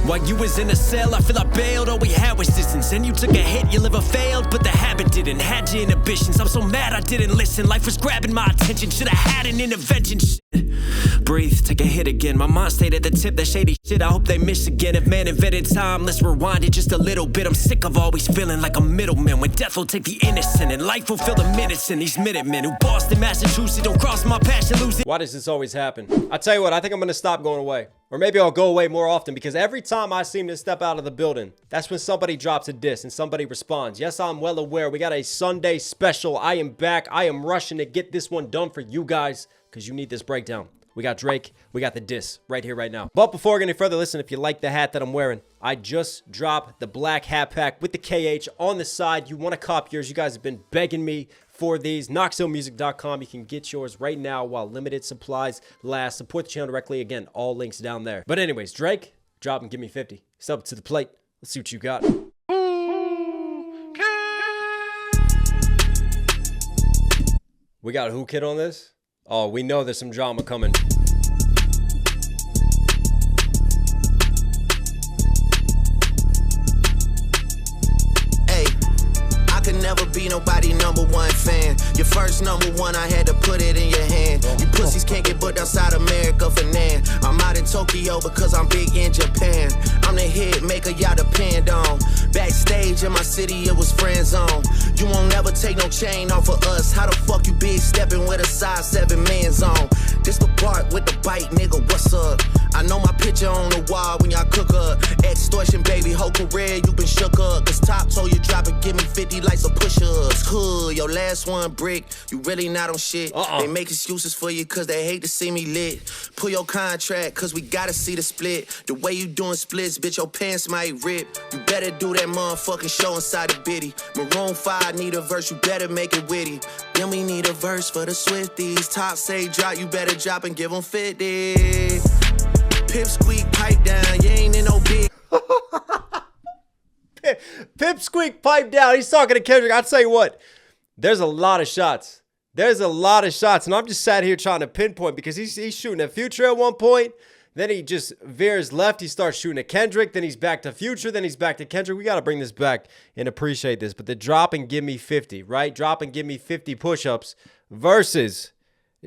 While you was in a cell, I feel I bailed, all we had was distance. And you took a hit, your liver failed, but the habit didn't. Had your inhibitions, I'm so mad I didn't listen. Life was grabbing my attention, should've had an intervention. Breathe, take a hit again. My mind stayed at the tip, that shady shit, I hope they miss again. If man invented time, let's rewind it just a little bit. I'm sick of always feeling like a middleman, when death will take the innocent and life will fill the minutes in these Minutemen who Boston, Massachusetts, don't cross my passion, lose it. Why does this always happen? I tell you what, I think I'm gonna stop going away. Or maybe I'll go away more often, because every time I seem to step out of the building, that's when somebody drops a diss and somebody responds. Yes, I'm well aware. We got a Sunday special. I am back. I am rushing to get this one done for you guys, because you need this breakdown. We got Drake, we got the diss right here, right now. But before we get any further, listen, if you like the hat that I'm wearing, I just dropped the black hat pack with the KH on the side. You want to cop yours. You guys have been begging me for these. knoxhilldmv.com. You can get yours right now while limited supplies last. Support the channel directly. Again, all links down there. But anyways, Drake, drop and give me 50. Step up to the plate. Let's see what you got. We got a Who Kid on this? Oh, we know there's some drama coming. Hey, I could never be nobody #1 fan. Your first #1, I had to put it in your hand. You pussies can't get booked outside America for nan. I'm out in Tokyo because I'm big in Japan. I'm the hit maker y'all depend on. Backstage in my city, it was friend zone. You won't never take no chain off of us. How the fuck you big stepping with a size 7 man zone? This the part with the bite, nigga, what's up? I know my picture on the wall when y'all cook up. Extortion, baby, whole career you been shook up. Cause Top told you drop it, give me 50 like some push-ups. Hood, your last one brick, you really not on shit. They make excuses for you cause they hate to see me lit. Pull your contract cause we gotta see the split. The way you doing splits, bitch, your pants might rip. You better do that motherfucking show inside the bitty. Maroon 5 need a verse, you better make it witty. Then we need a verse for the Swifties. Top say drop, you better drop and give them 50. Pip squeak, pipe down, you ain't in no big. Pip squeak, pipe down. He's talking to Kendrick. I'll tell you what, there's a lot of shots. There's a lot of shots, and I'm just sat here trying to pinpoint because he's shooting at Future at one point. Then he just veers left. He starts shooting at Kendrick. Then he's back to Future. Then he's back to Kendrick. We got to bring this back and appreciate this. But the drop and give me 50, right? Drop and give me 50 push-ups versus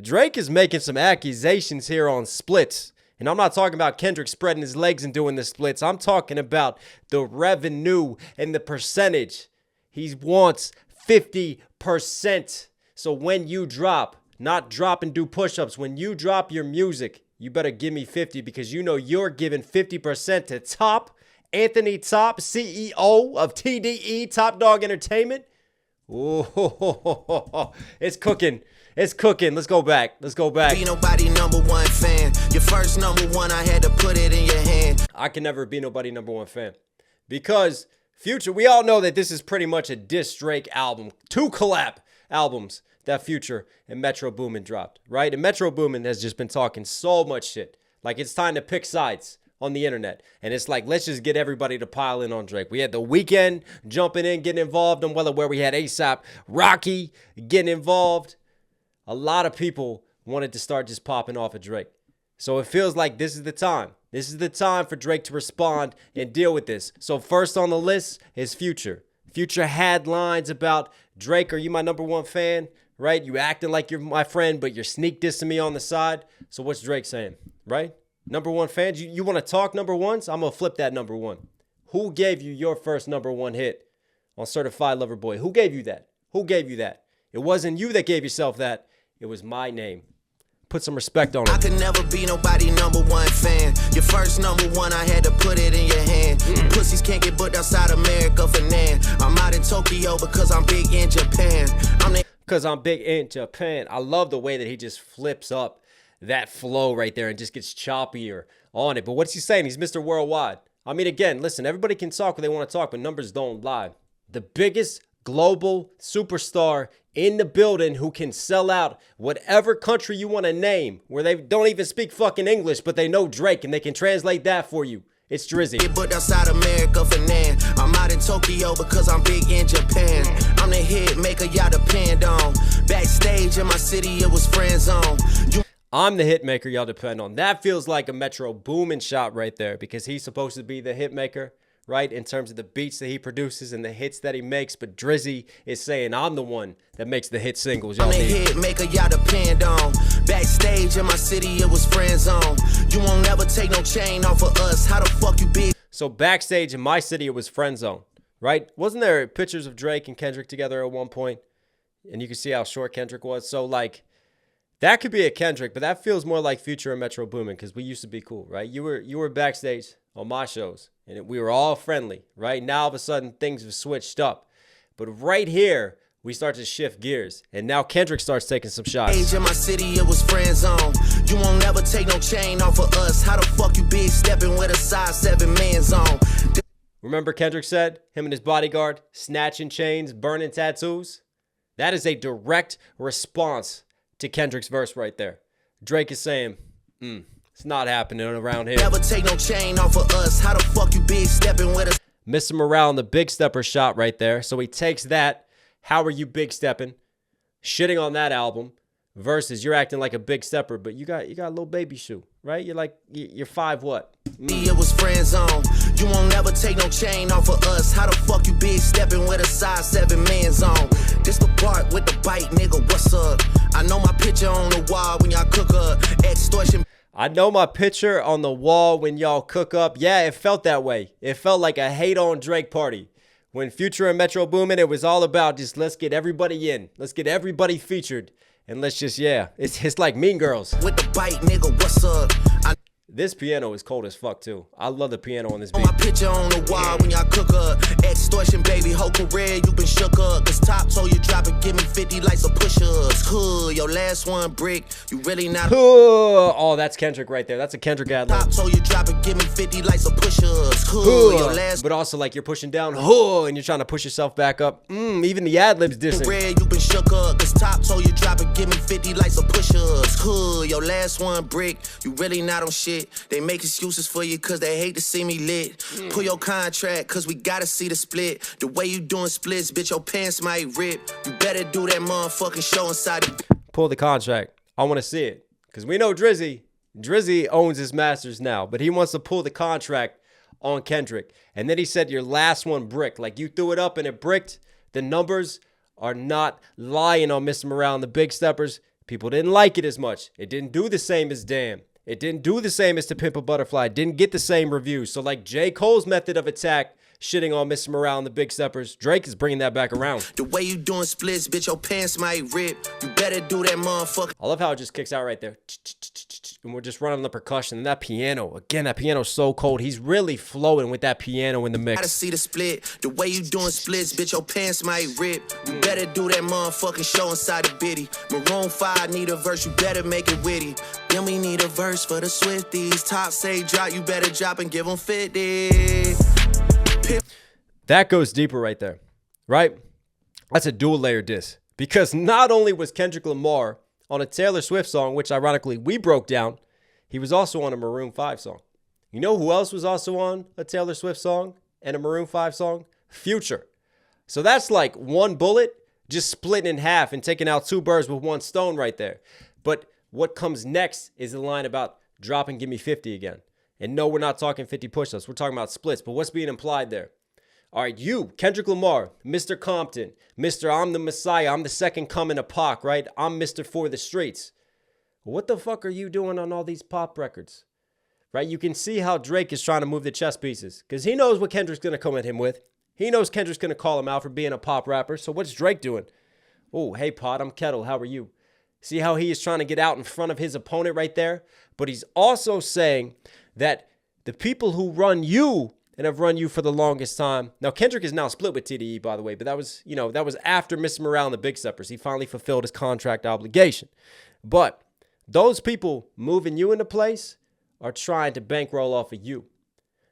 Drake is making some accusations here on splits. And I'm not talking about Kendrick spreading his legs and doing the splits. I'm talking about the revenue and the percentage. He wants 50%. So when you drop, not drop and do push-ups, when you drop your music, you better give me 50 because you know you're giving 50% to Top, Anthony Top, CEO of TDE, Top Dog Entertainment. Ooh, it's cooking. It's cooking. Let's go back. Let's go back. Be nobody #1 fan. Your first #1, I had to put it in your hand. I can never be nobody #1 fan because Future, we all know that this is pretty much a diss Drake album. 2 collab albums that Future and Metro Boomin dropped, right? And Metro Boomin has just been talking so much shit. Like it's time to pick sides on the internet. And it's like, let's just get everybody to pile in on Drake. We had The Weeknd jumping in, getting involved on where we had ASAP Rocky getting involved. A lot of people wanted to start just popping off of Drake. So it feels like this is the time. This is the time for Drake to respond and deal with this. So first on the list is Future. Future had lines about, Drake, are you my #1 fan? Right? You acting like you're my friend, but you're sneak dissing me on the side. So what's Drake saying? Right? #1 fans, you want to talk #1s? I'm going to flip that #1. Who gave you your first #1 hit on Certified Lover Boy? Who gave you that? Who gave you that? It wasn't you that gave yourself that. It was my name. Put some respect on it. I could never be nobody #1 fan. Your first #1, I had to put it in your hand. You pussies can't get booked outside America for nan. I'm out in Tokyo because I'm big in Japan. Because I'm big in Japan. I love the way that he just flips up that flow right there and just gets choppier on it. But what's he saying? He's Mr. Worldwide. I mean, again, listen, everybody can talk what they want to talk, but numbers don't lie. The biggest global superstar in the building who can sell out whatever country you want to name, where they don't even speak fucking English, but they know Drake and they can translate that for you. It's Drizzy. Get booked outside America for nan. I'm out in Tokyo because I'm big in Japan. I'm the hit maker y'all depend on. Backstage in my city, it was friend zone. I'm the hit maker y'all depend on. That feels like a Metro Boomin shot right there because he's supposed to be the hit maker, right, in terms of the beats that he produces and the hits that he makes. But Drizzy is saying, I'm the one that makes the hit singles y'all I'm the need. hit maker y'all depend on. Backstage in my city, it was friend zone. You won't never take no chain off of us. How the fuck you be? So backstage in my city, it was friend zone, right? Wasn't there pictures of Drake and Kendrick together at one point? And you can see how short Kendrick was. So, like, that could be a Kendrick, but that feels more like Future and Metro Boomin because we used to be cool, right? You were backstage on my shows, and we were all friendly, right? Now, all of a sudden, things have switched up. But right here, we start to shift gears, and now Kendrick starts taking some shots. In my city, it was friend zone. You won't never take no chain off of us. How the fuck you big stepping with a size 7 man zone? Remember Kendrick said, him and his bodyguard, snatching chains, burning tattoos? That is a direct response to Kendrick's verse right there. Drake is saying, it's not happening around here. Never take no chain off of us. How the fuck you big stepping with a Mr. Morale in the big stepper shot right there. So he takes that, how are you big stepping, shitting on that album, versus you're acting like a big stepper, but you got a little baby shoe, right? You're 5 what? It was friend zone. You won't never take no chain off of us. How the fuck you big stepping with a size 7 man zone? This the part with the bite, nigga, what's up? I know my picture on the wall when y'all cook up. Extortion. I know my picture on the wall when y'all cook up. Yeah, it felt that way. It felt like a hate on Drake party. When Future and Metro Boomin, it was all about just let's get everybody in. Let's get everybody featured. And let's just, it's like Mean Girls. With the bite, nigga, what's up? This piano is cold as fuck, too. I love the piano on this beat. My picture on the wall when y'all cook up. Extortion, baby, whole career, you been shook up. Cause Top told you drop it, give me 50 like some push-ups. Your last one brick, you really not. Oh, that's Kendrick right there. That's a Kendrick ad lib. Top told you drop it, give me 50 like some push-ups. Your last but also like you're pushing down, and you're trying to push yourself back up. Even the ad libs dissing. career, you been shook up. Cause Top told you drop it, give me 50 like some push-ups. Your last one brick, you really not on shit. They make excuses for you cause they hate to see me lit. Pull your contract cause we gotta see the split. The way you doing splits, bitch, your pants might rip. You better do that motherfucking show inside the... Pull the contract. I want to see it. Because we know Drizzy owns his masters now. But he wants to pull the contract on Kendrick. And then he said your last one bricked. Like you threw it up and it bricked. The numbers are not lying on Mr. Morale and the Big Steppers. People didn't like it as much. It didn't do the same as Damn. It didn't do the same as To Pimp a Butterfly. It didn't get the same reviews. So like J. Cole's method of attack, shitting on Mr. Morale and the Big Steppers, Drake is bringing that back around. The way you doing splits, bitch, your pants might rip. You better do that motherfucker. I love how it just kicks out right there. And we're just running the percussion. And that piano, again, that piano's so cold. He's really flowing with that piano in the mix. Gotta see the split. The way you doing splits, bitch, your pants might rip. You better do that motherfucking show inside the bitty. Maroon 5 need a verse, you better make it witty. Then we need a verse for the Swifties. Top say drop, you better drop and give them 50. That goes deeper right there, right? That's a dual layer diss. Because not only was Kendrick Lamar on a Taylor Swift song, which ironically we broke down, he was also on a Maroon 5 song. You know who else was also on a Taylor Swift song and a Maroon 5 song? Future. So that's like one bullet just splitting in half and taking out 2 birds with 1 stone right there. But what comes next is the line about drop and give me 50 again. And no, we're not talking 50 push-ups. We're talking about splits. But what's being implied there? All right, you, Kendrick Lamar, Mr. Compton, Mr. I'm the Messiah, I'm the second coming of Pac, right? I'm Mr. For the Streets. What the fuck are you doing on all these pop records? Right? You can see how Drake is trying to move the chess pieces because he knows what Kendrick's going to come at him with. He knows Kendrick's going to call him out for being a pop rapper. So what's Drake doing? Oh, hey, Pod, I'm Kettle. How are you? See how he is trying to get out in front of his opponent right there? But he's also saying that the people who run you and have run you for the longest time. Now, Kendrick is now split with TDE, by the way, but that was after Mr. Morale and the Big Steppers. He finally fulfilled his contract obligation. But those people moving you into place are trying to bankroll off of you.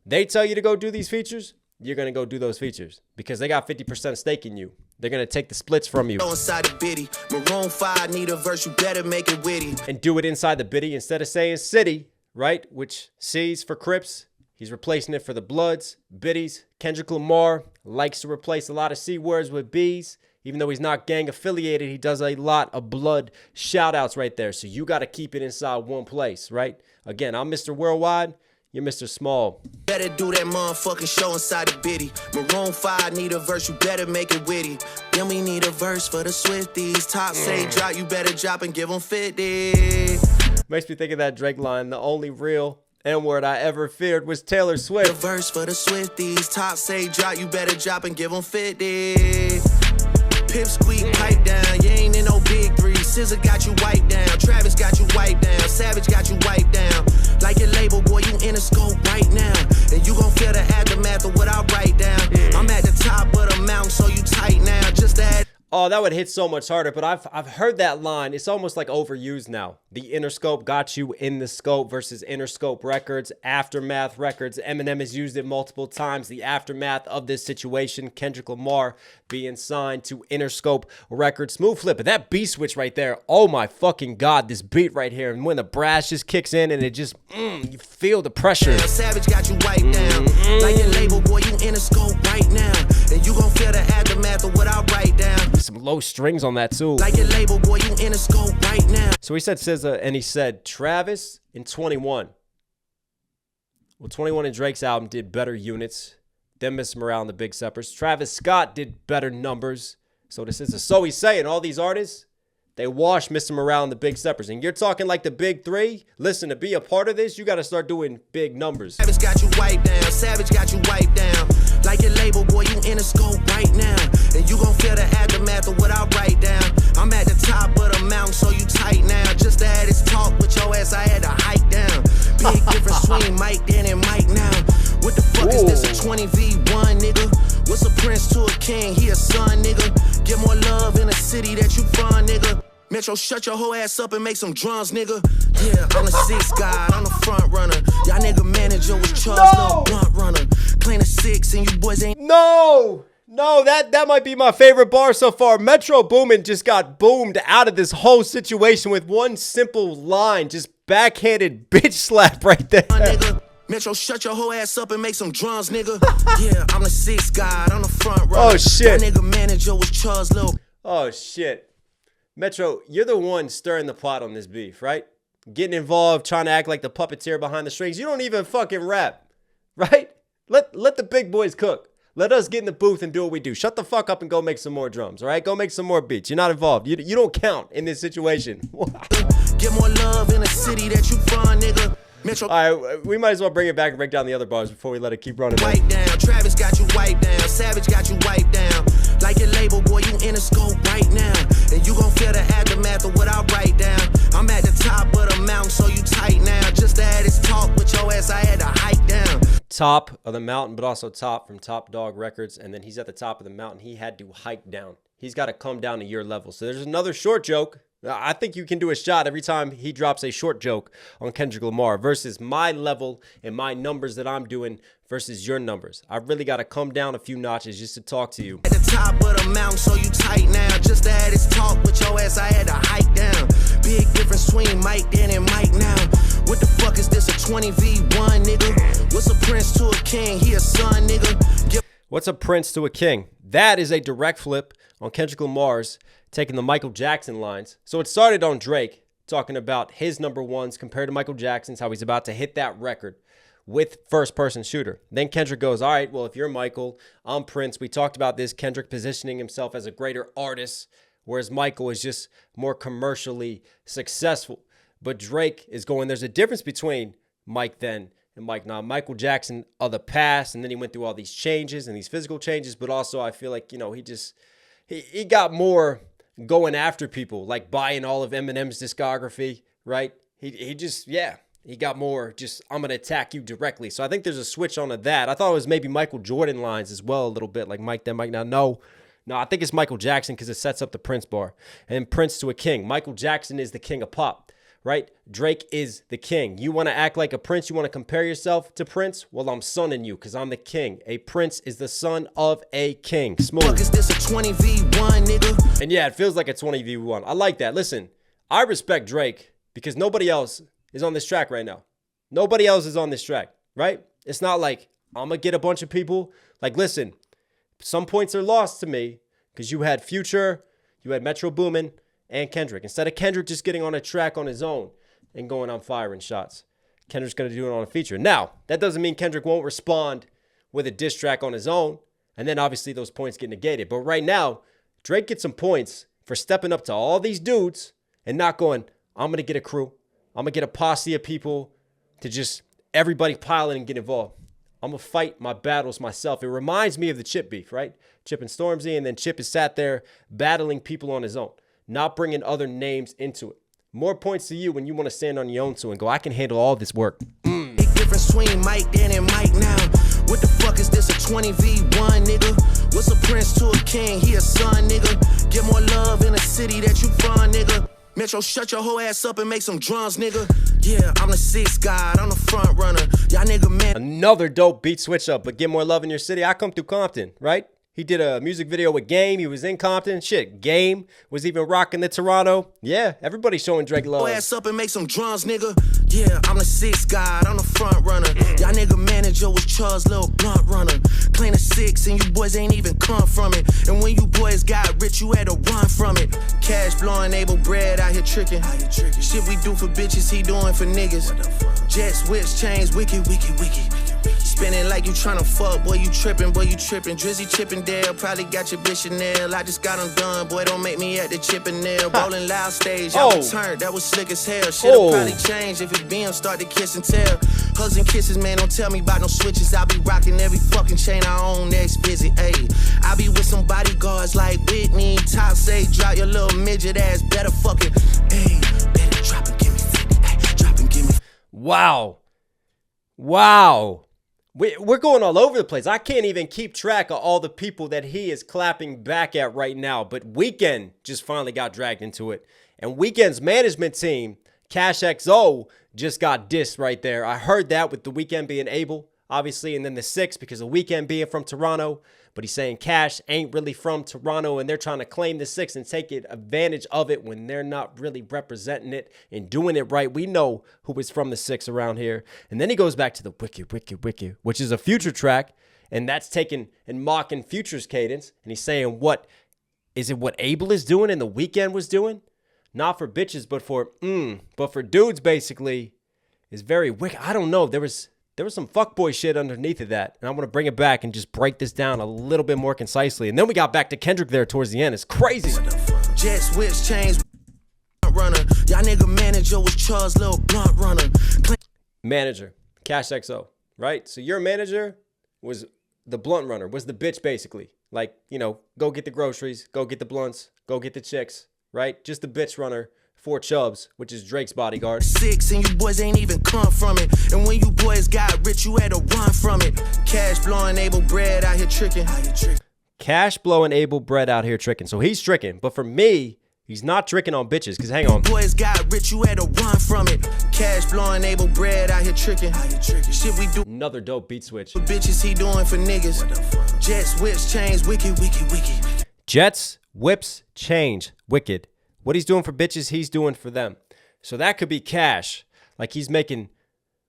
They tell you to go do these features, you're going to go do those features because they got 50% stake in you. They're going to take the splits from you. Inside the bitty. Maroon 5 need a verse, you better make it witty. And do it inside the bitty instead of saying city, right? Which C's for Crips. He's replacing it for the Bloods, Biddies. Kendrick Lamar likes to replace a lot of C words with B's. Even though he's not gang affiliated, he does a lot of blood shout outs right there. So you got to keep it inside one place, right? Again, I'm Mr. Worldwide. You're Mr. Small. Better do that motherfucking show inside the biddy. Maroon 5 need a verse, you better make it witty. Then we need a verse for the Swifties. Top say drop, you better drop and give them 50. Makes me think of that Drake line, the only real N-word I ever feared was Taylor Swift. A verse for the Swifties. Top say drop, you better drop and give them 50. Pip squeak, pipe down, you ain't in no big three. SZA got you wiped down, Travis got you wiped down, Savage got you wiped down. Like your label, boy, you in a scope right now. And you gon' feel the aftermath of what I write down. I'm at the top of the mountain, so you tight now. Just that. Oh, that would hit so much harder, but I've heard that line. It's almost like overused now. The Interscope got you in the scope versus Interscope Records, Aftermath Records. Eminem has used it multiple times. The aftermath of this situation, Kendrick Lamar being signed to Interscope Records. Smooth flip, but that beat switch right there, oh my fucking God, this beat right here. And when the brass just kicks in and it just, you feel the pressure. Savage got you wiped down. Like your label, boy, you in a scope right now. And you gon' feel the aftermath of what I write down. Some low strings on that too. Like your label, boy, you in a scope right now. So he said SZA and he said Travis in 21. Well, 21 and Drake's album did better units than Mr. Morale and the Big Steppers. Travis Scott did better numbers. So this is so he's saying all these artists, they wash Mr. Morale and the Big Steppers. And you're talking like the big three. Listen, to be a part of this, you got to start doing big numbers. Travis got you wiped down. Savage got you wiped down. Like your label, boy, you in a scope right now. And you gon' feel the aftermath of what I write down. I'm at the top of the mountain, so you tight now. Just to have this talk with your ass, I had to hike down. Big difference between Mike then and Mike now. What the fuck is this, a 20v1, nigga? What's a prince to a king? He a son, nigga. Get more love in the city that you from, nigga. Metro, shut your whole ass up and make some drums, nigga. Yeah, I'm the sixth guy, I'm the front runner. Y'all nigga manager was Charles, little blunt runner. Playing a 6 and you boys ain't. No, that might be my favorite bar so far. Metro Boomin just got boomed out of this whole situation with one simple line, just backhanded bitch slap right there. Nigga. Metro, shut your whole ass up and make some drums, nigga. Yeah, I'm the sixth guy, I'm the front runner. Oh shit. Y'all nigga manager was Charles, little. Oh shit. Metro, you're the one stirring the pot on this beef, right? Getting involved, trying to act like the puppeteer behind the strings. You don't even fucking rap, right? Let the big boys cook. Let us get in the booth and do what we do. Shut the fuck up and go make some more drums, all right? Go make some more beats. You're not involved. You don't count in this situation. Get more love in the city that you from, nigga. Metro. All right, we might as well bring it back and break down the other bars before we let it keep running. Wipe down. Travis got you wiped down. Savage got you wiped down. Like your label, boy, you in a scope right now. And you gon' feel the aftermath of what I write down. I'm at the top of the mountain, so you tight now. Just to have this talk with your ass, I had to hike down. Top of the mountain, but also Top from Top Dog Records. And then he's at the top of the mountain. He had to hike down. He's got to come down to your level. So there's another short joke. I think you can do a shot every time he drops a short joke on Kendrick Lamar versus my level and my numbers that I'm doing versus your numbers. I've really got to come down a few notches just to talk to you. At the top of the mountain, so you tight now. Just to have this talk with your ass, I had to hike down. Big difference between Mike then and Mike now. What the fuck is this, a 20v1, nigga? What's a prince to a king? He a son, nigga. What's a prince to a king? That is a direct flip on Kendrick Lamar's taking the Michael Jackson lines. So it started on Drake talking about his number ones compared to Michael Jackson's, how he's about to hit that record with first person shooter. Then Kendrick goes, all right, well, if you're Michael, I'm Prince. We talked about this, Kendrick positioning himself as a greater artist, whereas Michael is just more commercially successful. But Drake is going, there's a difference between Mike then and Mike now. Michael Jackson of the past, and then he went through all these changes and these physical changes, but also I feel like, he got more going after people, like buying all of Eminem's discography, right? He got more just, I'm going to attack you directly. So I think there's a switch on to that. I thought it was maybe Michael Jordan lines as well a little bit, like Mike then, Mike now. No, I think it's Michael Jackson because it sets up the Prince bar. And Prince to a king. Michael Jackson is the king of pop, right? Drake is the king. You want to act like a prince? You want to compare yourself to Prince? Well, I'm sonning you because I'm the king. A prince is the son of a king. Smooth. Fuck is this, a 20v1, nigga? And yeah, it feels like a 20v1. I like that. Listen, I respect Drake because nobody else is on this track right now. Nobody else is on this track, right? It's not like I'm going to get a bunch of people. Like, listen, some points are lost to me. Because you had Future, you had Metro Boomin, and Kendrick. Instead of Kendrick just getting on a track on his own and going, I'm firing shots, Kendrick's going to do it on a feature. Now, that doesn't mean Kendrick won't respond with a diss track on his own, and then obviously those points get negated. But right now, Drake gets some points for stepping up to all these dudes and not going, I'm going to get a crew. I'm going to get a posse of people to just everybody pile in and get involved. I'm going to fight my battles myself. It reminds me of the Chip beef, right? Chip and Stormzy, and then Chip is sat there battling people on his own, not bringing other names into it. More points to you when you want to stand on your own too and go, I can handle all this work. Big difference between Mike then and Mike now. What the fuck is this, a 20v1, nigga? What's a prince to a king? He a son, nigga. Get more love in the city that you from, nigga. Metro, shut your whole ass up and make some drums, nigga. Yeah, I'm the sixth guy, I'm the front runner. Y'all nigga, man. Another dope beat switch up, but get more love in your city. I come through Compton, right? He did a music video with Game. He was in Compton. Shit, Game was even rocking the Toronto. Yeah, everybody's showing Drake love. Ass up and make some drums, nigga. Yeah, I'm the sixth guy, I'm the front runner. Y'all nigga manager was Charles' little blunt runner. Claim the six and you boys ain't even come from it. And when you boys got rich, you had to run from it. Cash blowing, able bread out here tricking. Shit we do for bitches, he doing for niggas. Jets, whips, chains, wicked, wicked, wicked. Spinning like you tryna fuck, boy, you trippin', boy, you trippin'. Drizzy Chippendale, probably got your bitch Chanel. I just got them done, boy, don't make me at the Chippendale. Rolling loud stage, y'all turned, that was slick as hell. Shit'll probably change if it BM start to kiss and tell. Hugs and kisses, man, don't tell me about no switches. I be rocking every fucking chain I own next visit, ayy. I be with some bodyguards like Whitney. Top say, drop your little midget ass, better fucking, ayy. Better drop and give me 50, ayy. Drop and give me. Wow. Wow. We're going all over the place. I can't even keep track of all the people that he is clapping back at right now. But Weeknd just finally got dragged into it. And Weeknd's management team, Cash XO, just got dissed right there. I heard that with the Weeknd being able, obviously, and then the 6 because of Weeknd being from Toronto. But he's saying Cash ain't really from Toronto, and they're trying to claim the 6 and take advantage of it when they're not really representing it and doing it right. We know who is from the 6 around here. And then he goes back to the Wicked, Wicked, Wicked, which is a Future track, and that's taking and mocking Future's cadence. And he's saying, what is it what Abel is doing and the Weeknd was doing? Not for bitches, but for dudes, basically, is very wicked. I don't know. There was some fuckboy shit underneath of that. And I want to bring it back and just break this down a little bit more concisely. And then we got back to Kendrick there towards the end. It's crazy. Jets, whips, chains, runner. Y'all nigga manager was Charles' little blunt runner. Manager, Cash XO, right? So your manager was the blunt runner, was the bitch basically. Like, you know, go get the groceries, go get the blunts, go get the chicks, right? Just the bitch runner. For Chubbs, which is Drake's bodyguard. 6 and you boys ain't even come from it. And when you boys got rich, you had to run from it. Cash blowing, able bread out here tricking. Cash blowing, able bread out here tricking. So he's tricking. But for me, he's not tricking on bitches. Because hang on. Boys got rich, you had to run from it. Cash blowing, able bread out here tricking. Shit we do. Another dope beat switch. For bitches, he doing for niggas. Jets, whips, chains, wicked, wicked, wicked. Jets, whips, change, wicked. What he's doing for bitches, he's doing for them. So that could be Cash. Like he's making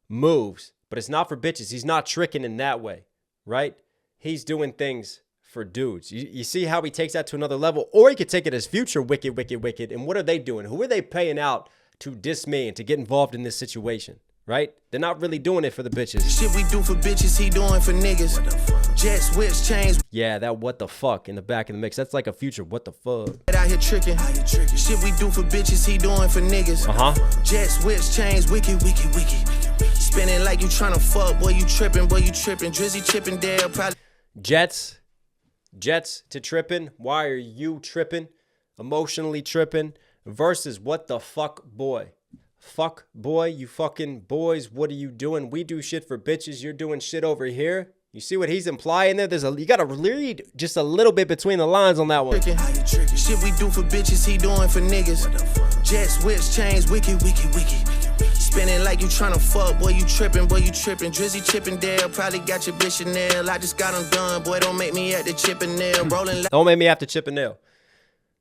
moves, but it's not for bitches. He's not tricking in that way, right? He's doing things for dudes. You see how he takes that to another level? Or he could take it as Future, wicked, wicked, wicked. And what are they doing? Who are they paying out to diss me and to get involved in this situation, right? They're not really doing it for the bitches. Shit we do for bitches, he doing for niggas. Jets, whips, chains. Yeah, that what the fuck in the back of the mix. That's like a Future what the fuck. Out here tricking. Shit we do for bitches, he doing for niggas. Jets, whips, chains, wicked, wicked, wicked. Spinning like you tryna fuck, boy, you tripping, boy, you tripping. Drizzy Chippendale, probably. Jets to tripping. Why are you tripping? Emotionally tripping. Versus what the fuck boy. Fuck boy, you fucking boys, what are you doing? We do shit for bitches, you're doing shit over here. You see what he's implying there? You gotta read just a little bit between the lines on that one. Shit we do for bitches, he doing for niggas. Jets, whips, chains, wicked, wicked, wicked. Spinning like you tryna fuck, boy, you tripping, boy, you tripping. Drizzy Chippendale, probably got your bitch Chanel. I just got them done, boy, don't make me at the Chippendale. Rolling. Don't make me have to chip a nail.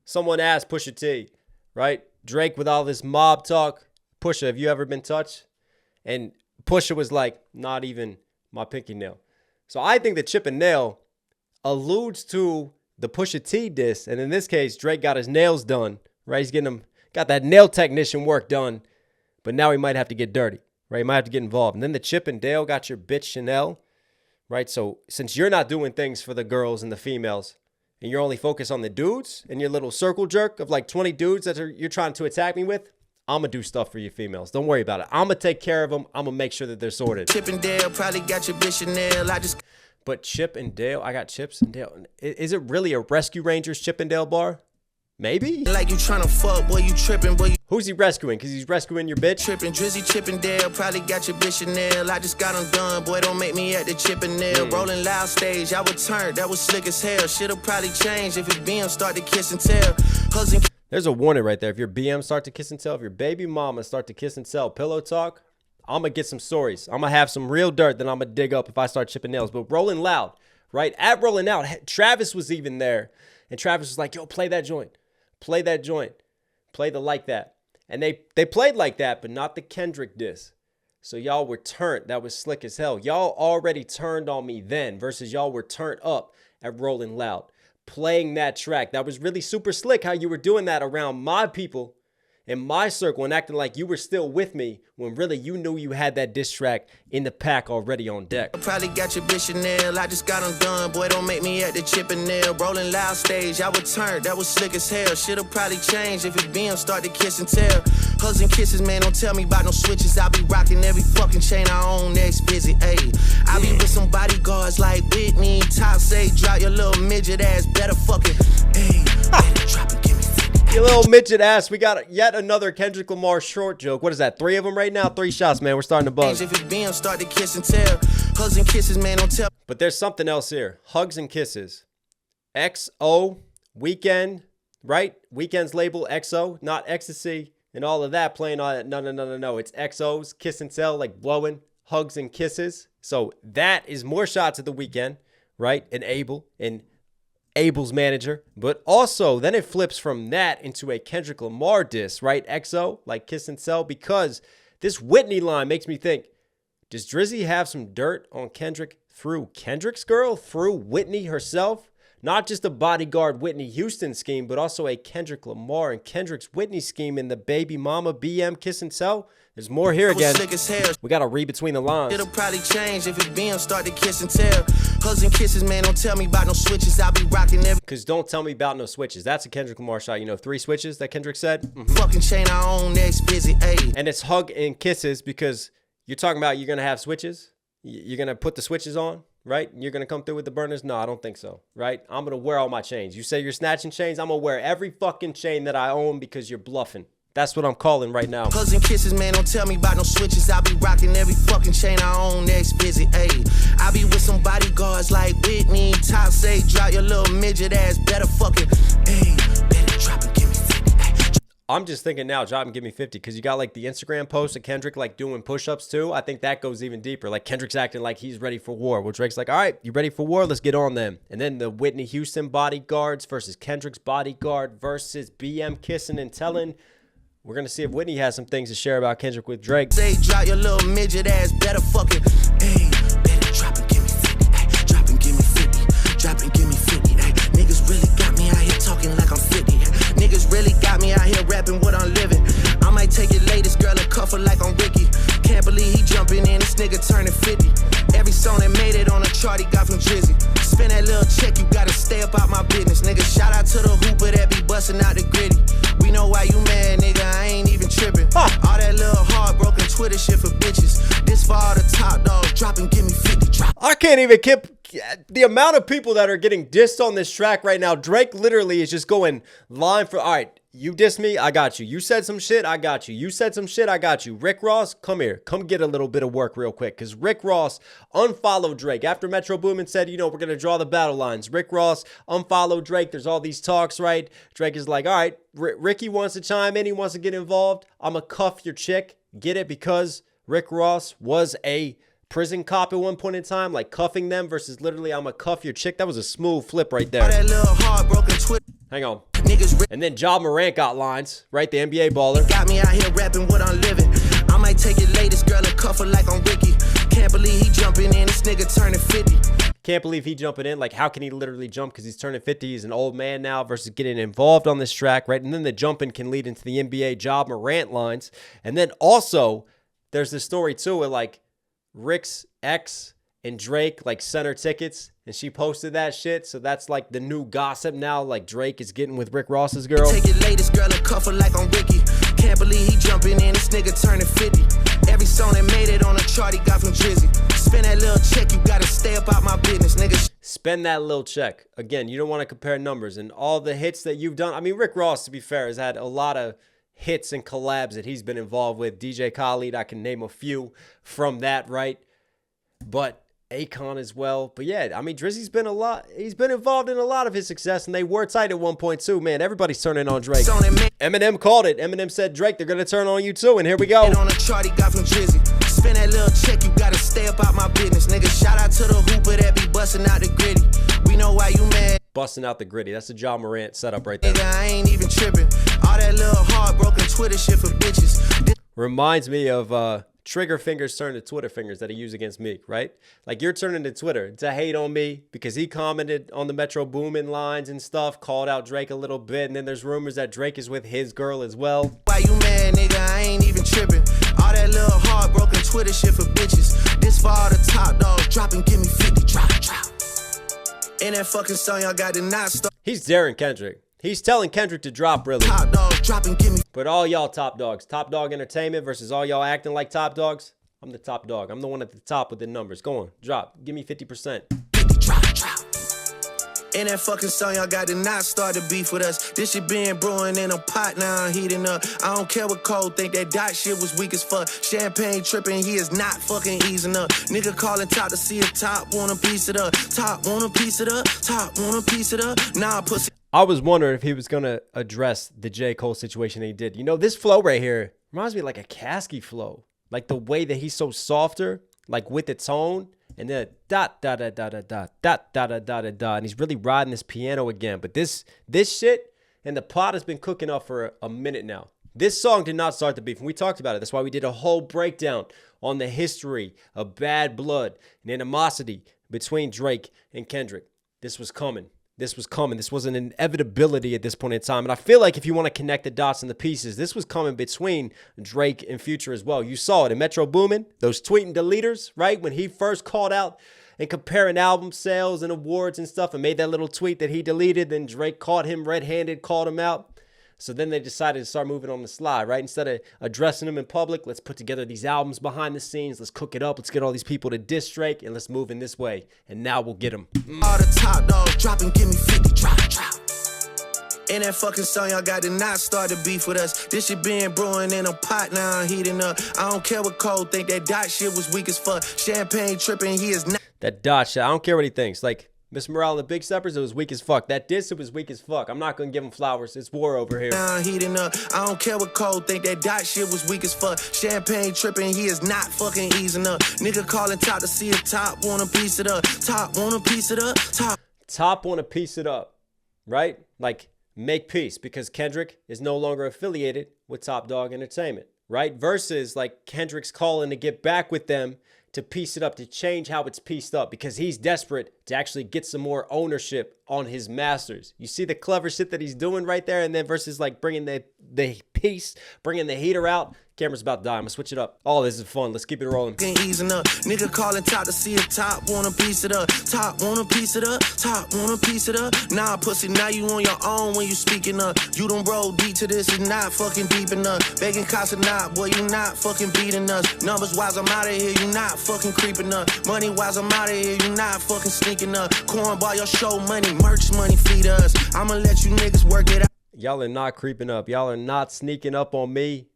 Someone asked Pusha T, right? Drake with all this mob talk. Pusha, have you ever been touched? And Pusha was like, not even my pinky nail. So I think that chip and nail alludes to the Pusha T diss. And in this case, Drake got his nails done, right? He's got that nail technician work done. But now he might have to get dirty, right? He might have to get involved. And then the Chip and Dale got your bitch Chanel, right? So since you're not doing things for the girls and the females, and you're only focused on the dudes and your little circle jerk of like 20 dudes that you're trying to attack me with, I'm going to do stuff for you females. Don't worry about it. I'm going to take care of them. I'm going to make sure that they're sorted. Chip and Dale probably got your bitch Chanel. But Chip and Dale, I got Chips and Dale. Is it really a Rescue Rangers Chip and Dale bar? Maybe. Like you trying to fuck, boy, you tripping, boy. Who's he rescuing? Because he's rescuing your bitch? Tripping, Drizzy, Chip and Dale probably got your bitch Chanel. I just got them done, boy, don't make me at the Chip and Dale. Rolling loud stage, I would turn, that was slick as hell. Shit'll probably change if his BM start to kiss and tell. Hugs and There's a warning right there. If your BM start to kiss and tell, if your baby mama start to kiss and tell, pillow talk, I'm going to get some stories. I'm going to have some real dirt that I'm going to dig up if I start chipping nails. But Rolling Loud, right? At Rolling Out, Travis was even there. And Travis was like, yo, play that joint. Play that joint. Play the Like That. And they played Like That, but not the Kendrick diss. So y'all were turned. That was slick as hell. Y'all already turned on me then versus y'all were turned up at Rolling Loud. Playing that track. That was really super slick how you were doing that around my people in my circle and acting like you were still with me when really you knew you had that diss track in the pack already on deck. probably got your bitch Chanel. I just got them done, boy, don't make me at the Chip and Dale. Rolling loud stage, I would turn, that was slick as hell. Shit'll probably change if his BM start to kiss and tell. Hugs and kisses, man, don't tell me about no switches. I be rocking every fucking chain I own, next visit, ayy. I be with some bodyguards like Whitney. Top say, drop your little midget ass, better fucking, ayy. Better drop and give me 50. You little midget ass. We got yet another Kendrick Lamar short joke. What is that? 3 of them right now? 3 shots, man. We're starting to buzz. If his BM start to kiss and tell. Hugs and kisses, man, don't tell. But there's something else here. Hugs and kisses. XO, Weekend, right? Weekend's label, XO, not ecstasy and all of that playing on it. No. It's XO's, kiss and tell, like blowing, hugs and kisses. So that is more shots at the Weekend, right? And Abel's manager. But also, then it flips from that into a Kendrick Lamar diss, right? XO, like kiss and tell, because this Whitney line makes me think, does Drizzy have some dirt on Kendrick through Kendrick's girl, through Whitney herself? Not just a bodyguard Whitney Houston scheme, but also a Kendrick Lamar and Kendrick's Whitney scheme in the baby mama BM kiss and tell. There's more here again. We got to read between the lines. It'll probably change if his BM start to kiss and tell. Hugs and kisses, man, don't tell me about no switches. I'll be rocking every. Because don't tell me about no switches. That's a Kendrick Lamar shot. You know, 3 switches that Kendrick said. Fucking chain I own, next visit, ayy. And it's hug and kisses because you're talking about you're going to have switches. You're going to put the switches on, right? You're going to come through with the burners? No, I don't think so, right? I'm going to wear all my chains. You say you're snatching chains? I'm going to wear every fucking chain that I own because you're bluffing. That's what I'm calling right now. Hugs and kisses, man, don't tell me about no switches. I'll be rocking every fucking chain I own, next visit, ayy. I be with some bodyguards like Whitney. Top say, drop your little midget ass, better fucking, ayy. Better drop and give me 50, ayy. I'm just thinking now, drop and give me 50, because you got like the Instagram post of Kendrick like doing push-ups too. I think that goes even deeper. Like Kendrick's acting like he's ready for war. Well, Drake's like, all right, you ready for war? Let's get on them. And then the Whitney Houston bodyguards versus Kendrick's bodyguard versus BM kissing and telling. We're going to see if Whitney has some things to share about Kendrick with Drake. Say, drop your little midget ass, better fucking, ayy. Better drop and give me 50, ayy. Drop and give me 50, drop and give me 50, ayy. Niggas really got me out here talking like I'm 50. Niggas really got me out here rapping what I'm living. I might take your latest girl and cuff her like I'm Ricky. Can't believe he jumping in, this nigga turning 50. Every song that made it on a chart he got from Drizzy. Spend that little check, you gotta stay up out my business. Nigga, shout out to the hooper that be busting out the gritty. We know why you mad, nigga, I ain't even tripping. All that little heartbroken Twitter shit for bitches. This for all the top dogs, drop and give me 50, drop. I can't even keep the amount of people that are getting dissed on this track right now. Drake literally is just going line for, all right, you dissed me, I got you. You said some shit, I got you. You said some shit, I got you. Rick Ross, come here. Come get a little bit of work real quick. Because Rick Ross unfollowed Drake. After Metro Boomin said, you know, we're going to draw the battle lines. Rick Ross unfollowed Drake. There's all these talks, right? Drake is like, all right, Ricky wants to chime in. He wants to get involved. I'm going to cuff your chick. Get it? Because Rick Ross was a prison cop at one point in time, like cuffing them versus literally I'm gonna cuff your chick. That was a smooth flip right there. That little heartbroken Twitter. Hang on. Niggas and then Ja Morant got lines, right? The NBA baller. Got me out here rapping what I'm living. I might take your latest girl and cuff her like I'm Ricky. Can't believe he jumping in, this nigga turning 50. Can't believe he jumping in. Like, how can he literally jump? Because he's turning 50. He's an old man now versus getting involved on this track, right? And then the jumping can lead into the NBA Ja Morant lines. And then also, there's this story too where like Rick's ex and Drake like sent her tickets and she posted that shit. So that's like the new gossip now. Like Drake is getting with Rick Ross's girl. Take your latest girl and cuff her like I'm Ricky. Can't believe he jumping in, this nigga turning 50. Every song that made it on a chart he got from Drizzy. Spend that little check, you gotta stay up out my business, nigga. Spend that little check. Again, you don't want to compare numbers and all the hits that you've done. I mean, Rick Ross, to be fair, has had a lot of hits and collabs that he's been involved with. DJ Khaled, I can name a few from that, right? But Akon as well. But yeah, I mean, Drizzy's been he's been involved in a lot of his success, and they were tight at one point too. Man, everybody's turning on Drake. Eminem called it. Eminem said, Drake, they're gonna turn on you too, and here we go. On a chart he got from Drizzy. Spend that little check, you gotta stay up out my business, nigga. Shout out to the hooper that be busting out the gritty. We know why you mad. Busting out the gritty. That's the Ja Morant setup right there. Nigga, I ain't even tripping. All that little heartbroken Twitter shit for bitches. Reminds me of trigger fingers turn to Twitter fingers that he used against Meek, right? Like you're turning to Twitter to hate on me because he commented on the Metro Boomin lines and stuff, called out Drake a little bit, and then there's rumors that Drake is with his girl as well. Why you mad, nigga? I ain't even tripping. All that little heartbroken Twitter shit for bitches. This for all the top dogs, drop and give me 50, drop. In that fucking song, y'all got to not stop. He's daring Kendrick. He's telling Kendrick to drop, really. Top dogs, drop and give me. But all y'all top dogs, Top Dog Entertainment versus all y'all acting like top dogs, I'm the top dog. I'm the one at the top with the numbers. Go on, drop. Give me 50%. 50, drop. In that fucking song, y'all got to not start the beef with us. This shit been brewing in a pot, now I'm heating up. I don't care what Cole think, that dot shit was weak as fuck. Champagne tripping, he is not fucking easing up. Nigga calling top to see if top want a piece of up. Top want a piece of up, top want a piece of up. Nah, pussy. I was wondering if he was going to address the J. Cole situation he did. You know, this flow right here reminds me of like a Caskey flow. Like the way that he's so softer, like with the tone. And then dot, dot, dot, dot, dot, dot, dot, dot, dot, dot. And he's really riding this piano again. But this shit and the pot has been cooking up for a minute now. This song did not start the beef. And we talked about it. That's why we did a whole breakdown on the history of bad blood and animosity between Drake and Kendrick. This was coming. This was coming. This was an inevitability at this point in time. And I feel like if you want to connect the dots and the pieces, this was coming between Drake and Future as well. You saw it in Metro Boomin, those tweeting deleters, right? When he first called out and comparing album sales and awards and stuff and made that little tweet that he deleted, then Drake caught him red-handed, called him out. So then they decided to start moving on the slide, right? Instead of addressing them in public, let's put together these albums behind the scenes. Let's cook it up. Let's get all these people to diss Drake, and let's move in this way. And now we'll get them. All the top dogs, drop and give me 50, drop. In that fucking song, y'all got to not start the beef with us. This shit been brewing in a pot, now I'm heating up. I don't care what Cole think, that dot shit was weak as fuck. Champagne tripping, he is not. That dot shit, I don't care what he thinks. Like, Miss Morale and the Big Steppers, it was weak as fuck. That diss, it was weak as fuck. I'm not going to give him flowers. It's war over here. Now I'm heating up. I don't care what Cole think, that dot shit was weak as fuck. Champagne tripping, he is not fucking easing up. Nigga calling top to see if top want a piece of up. Top want a piece of up. Top want to piece it up, right? Like, make peace, because Kendrick is no longer affiliated with Top Dog Entertainment, right? Versus like Kendrick's calling to get back with them to piece it up, to change how it's pieced up, because he's desperate to actually get some more ownership on his masters. You see the clever shit that he's doing right there, and then versus like bringing the peace, bringing the heater out. Camera's about to die. I'm gonna switch it up. All this is fun. Let's keep it rolling. Easing up. Nigga calling top to see if top want a piece of up. Top want a piece of up. Top want a piece of up. Nah, pussy, now you on your own when you speaking up. You don't roll deep to this, it's not fucking deep enough. Begging cops or not, boy, you not fucking beating us. Numbers wise, I'm out of here, you not fucking creeping up. Money wise, I'm out of here, you not fucking sneaking up. Cornball, your show money, merch money, feed us. I'ma let you niggas work it out. Y'all are not creeping up. Y'all are not sneaking up on me.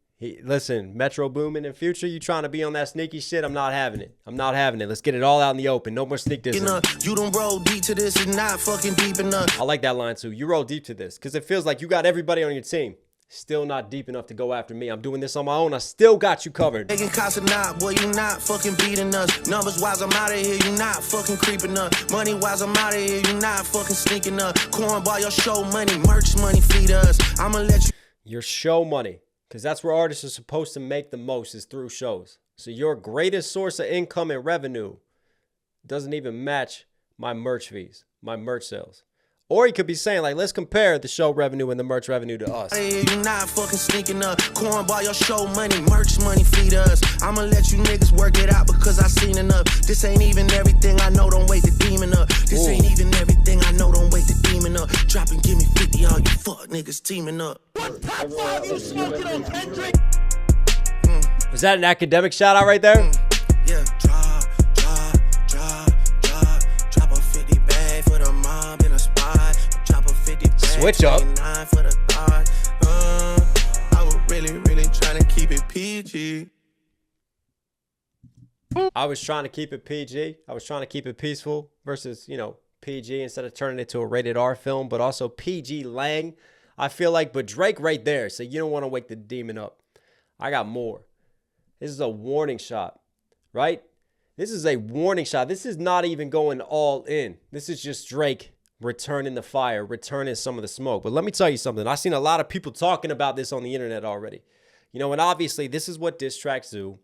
Listen, Metro Boomin in Future, you trying to be on that sneaky shit? I'm not having it. I'm not having it. Let's get it all out in the open. No more sneak this. You don't roll deep to this, it's not fucking deep enough. I like that line too. You roll deep to this, because it feels like you got everybody on your team. Still not deep enough to go after me. I'm doing this on my own. I still got you covered. Begging cops or not, boy, you not fucking beating us. Numbers wise, I'm out of here, you not fucking creeping up. Money wise, I'm out of here, you not fucking sneaking up. Cornball, your show money, merch money, feed us. I'ma let you. Your show money. Because that's where artists are supposed to make the most, is through shows. So your greatest source of income and revenue doesn't even match my merch fees, my merch sales. Or he could be saying, like, let's compare the show revenue and the merch revenue to us. Hey, you not fucking sneaking up. Cornball, your show money, merch money, feed us. I'ma let you niggas work it out because I seen enough. This ain't even everything I know, don't wake the demon up. This ain't even everything I know, don't wake the demon up. Drop and give me 50, all you fuck niggas teaming up. What top 5 you smoking on, Kendrick? Was that an academic shout out right there? Yeah, drop a 50 bag for the mob in a spot. Drop a 50 bag. Switch up. For the thought. I was really trying to keep it PG. I was trying to keep it PG. I was trying to keep it peaceful versus, you know, PG instead of turning it to a rated R film, but also PG Lang. I feel like, but Drake right there. So you don't want to wake the demon up. I got more. This is a warning shot, right? This is a warning shot. This is not even going all in. This is just Drake returning the fire, returning some of the smoke. But let me tell you something. I've seen a lot of people talking about this on the internet already. You know, and obviously this is what diss tracks do.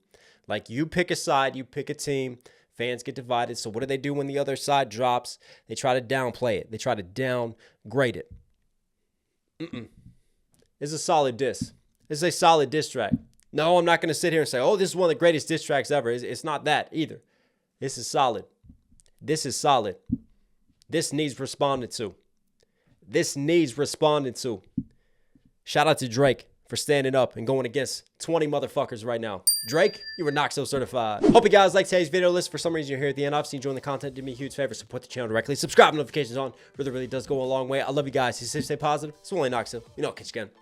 Like, you pick a side, you pick a team, fans get divided. So what do they do when the other side drops? They try to downplay it. They try to downgrade it. This is a solid diss. This is a solid diss track. No, I'm not going to sit here and say, oh, this is one of the greatest diss tracks ever. It's not that either. This is solid. This is solid. This needs responded to. This needs responded to. Shout out to Drake for standing up and going against 20 motherfuckers right now. Drake, you were Knox Hill certified. Hope you guys liked today's video. Listen, for some reason you're here at the end. Obviously, enjoying the content. Do me a huge favor. Support the channel directly. Subscribe, notifications on. Really does go a long way. I love you guys. Stay positive. It's only Knox Hill. You know, catch you again.